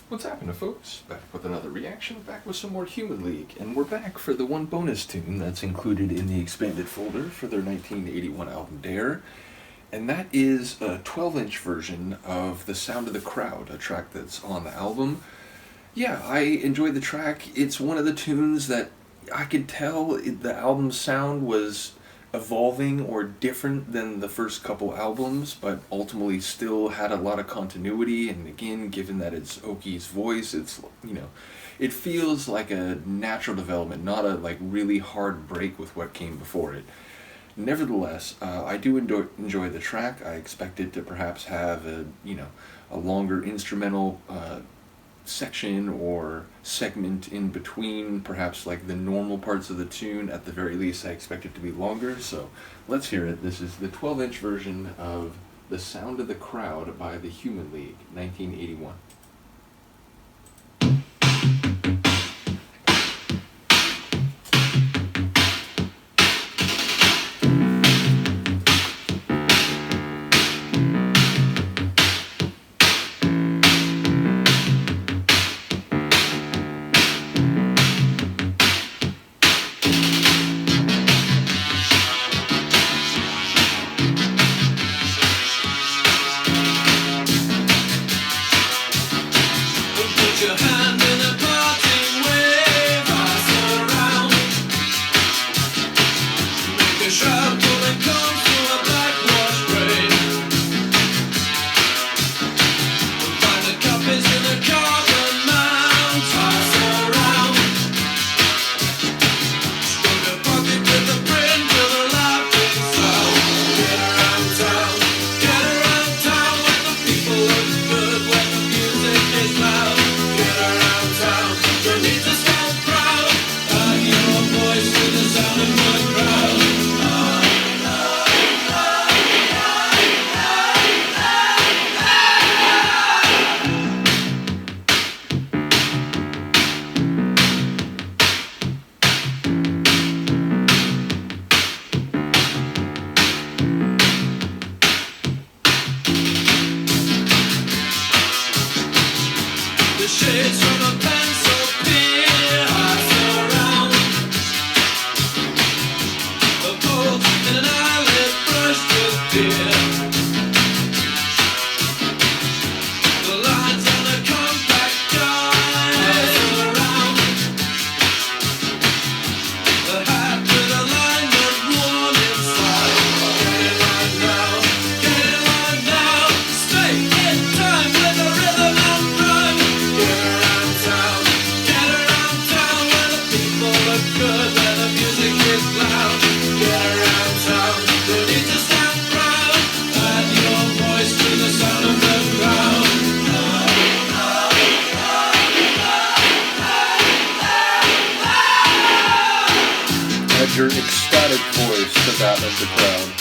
What's happening, folks? Back with another reaction, back with some more Human League, and we're back for the one bonus tune that's included in the expanded folder for their 1981 album Dare, and that is a 12-inch version of The Sound of the Crowd, a track that's on the album. Yeah, I enjoyed the track. It's one of the tunes that I could tell the album's sound was evolving or different than the first couple albums, but ultimately still had a lot of continuity. And again, given that it's Oki's voice, it's, it feels like a natural development, not a really hard break with what came before it. Nevertheless, I do enjoy the track. I expect it to perhaps have a longer instrumental section or segment in between, perhaps like the normal parts of the tune. At the very least, I expect it to be longer, so let's hear it. This is the 12-inch version of The Sound of the Crowd by the Human League, 1981. Your ecstatic voice to that of the crowd.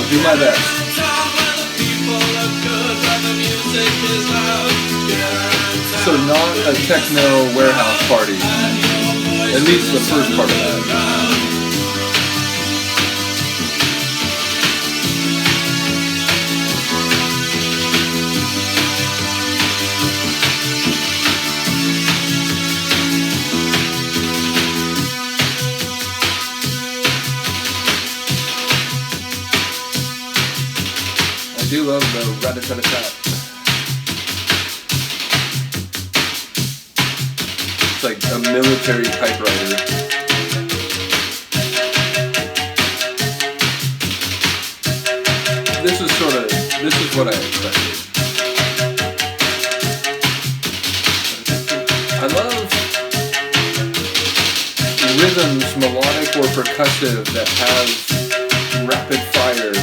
Do my best. So not a techno warehouse party. At least the first part of that. I do love the rat-a-tat-tat. It's like a military typewriter. this is what I expected. I love rhythms, melodic or percussive, that have rapid fire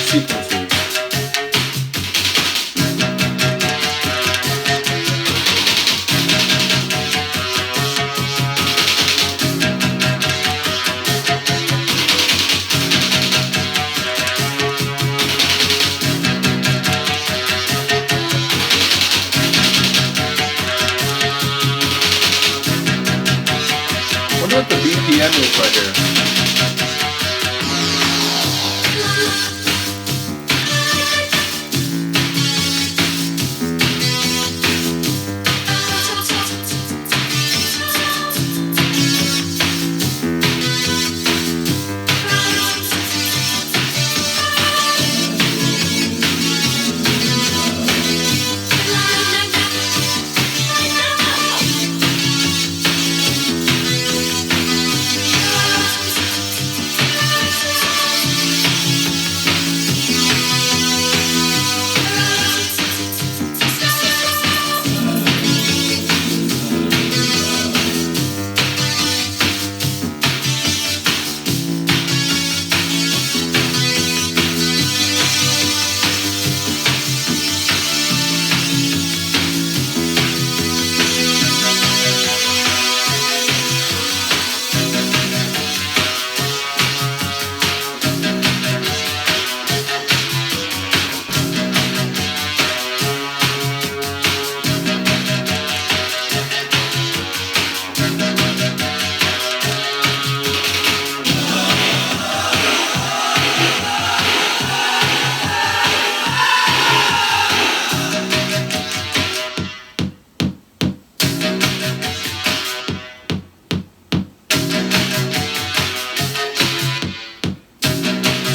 sequences. What the BPM is right here.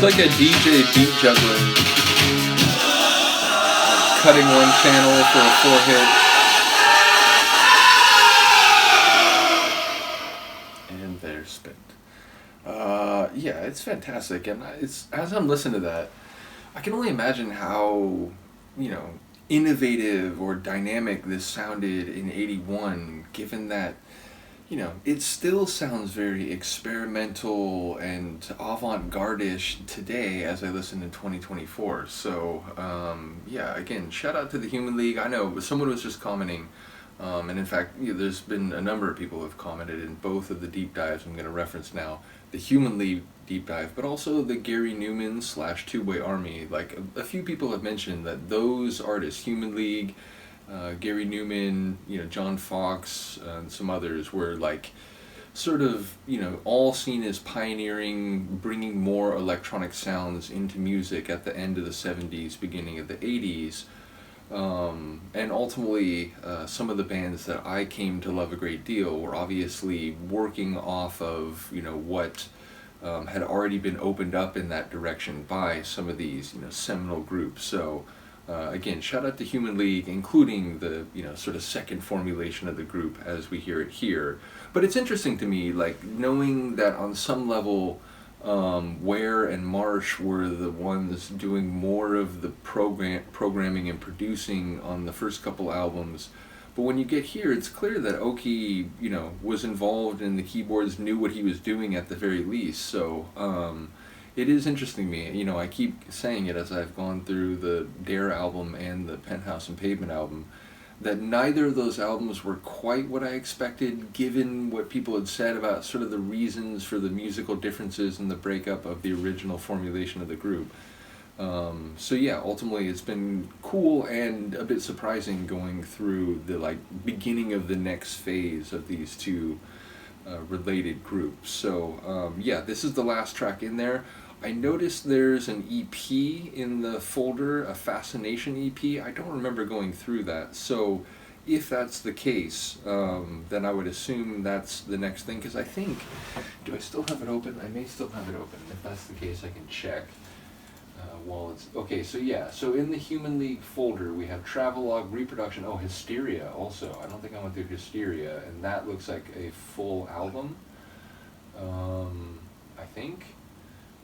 It's like a DJ beat juggling, cutting one channel for a 4-hit, and they're spent. Yeah, it's fantastic, and it's, as I'm listening to that, I can only imagine how, innovative or dynamic this sounded in '81, given that, it still sounds very experimental and avant-garde-ish today as I listen in 2024. So, yeah, again, shout out to the Human League. I know someone was just commenting, and in fact, there's been a number of people who have commented in both of the deep dives I'm going to reference now. The Human League deep dive, but also the Gary Newman / Two-Way Army. Like, a few people have mentioned that those artists, Human League, Gary Newman, John Fox, and some others, were like sort of, all seen as pioneering, bringing more electronic sounds into music at the end of the 70s, beginning of the 80s. And ultimately, some of the bands that I came to love a great deal were obviously working off of, what had already been opened up in that direction by some of these, seminal groups. So, again, shout out to Human League, including the, sort of second formulation of the group as we hear it here. But it's interesting to me, like, knowing that on some level, Ware and Marsh were the ones doing more of the programming and producing on the first couple albums. But when you get here, it's clear that Oki, was involved in the keyboards, knew what he was doing at the very least. So, it is interesting to me. I keep saying it as I've gone through the Dare album and the Penthouse and Pavement album, that neither of those albums were quite what I expected, given what people had said about sort of the reasons for the musical differences and the breakup of the original formulation of the group. So yeah, ultimately it's been cool and a bit surprising going through the beginning of the next phase of these two related groups. So yeah, this is the last track in there. I noticed there's an EP in the folder, a Fascination EP. I don't remember going through that. So if that's the case, then I would assume that's the next thing. Because I think, do I still have it open? I may still have it open. If that's the case, I can check while it's... Okay, so yeah. So in the Human League folder, we have Travelogue, Reproduction. Oh, Hysteria also. I don't think I went through Hysteria. And that looks like a full album, I think.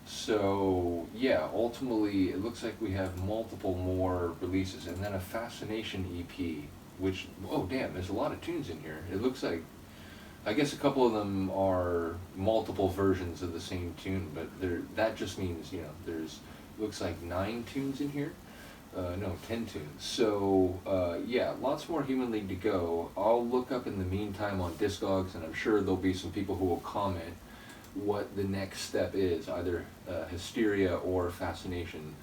So yeah, ultimately it looks like we have multiple more releases, and then a Fascination EP, which, oh damn, there's a lot of tunes in here. It looks like, I guess a couple of them are multiple versions of the same tune, but that just means, there's, looks like 9 tunes in here. No, 10 tunes. So, yeah, lots more Human League to go. I'll look up in the meantime on Discogs, and I'm sure there'll be some people who will comment what the next step is, either Hysteria or Fascination.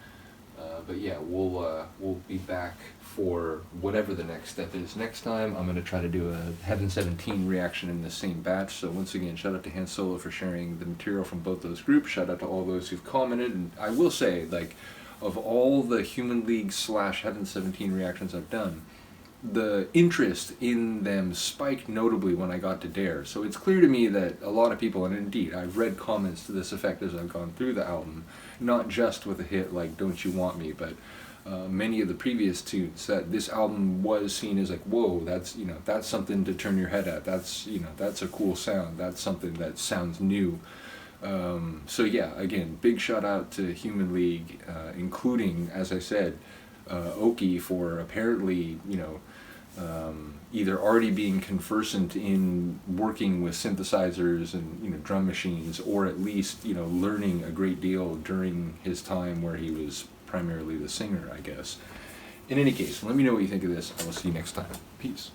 But yeah, we'll be back for whatever the next step is. Next time, I'm going to try to do a Heaven 17 reaction in the same batch. So once again, shout out to Han Solo for sharing the material from both those groups. Shout out to all those who've commented. And I will say, like, of all the Human League / Heaven 17 reactions I've done, the interest in them spiked notably when I got to Dare. So it's clear to me that a lot of people, and indeed I've read comments to this effect as I've gone through the album, not just with a hit like Don't You Want Me, but many of the previous tunes, that this album was seen as like, whoa, that's something to turn your head at. That's a cool sound. That's something that sounds new. So yeah, again, big shout out to Human League, including, as I said, Oki for apparently, either already being conversant in working with synthesizers and drum machines, or at least learning a great deal during his time where he was primarily the singer, I guess. In any case, let me know what you think of this. I will see you next time. Peace.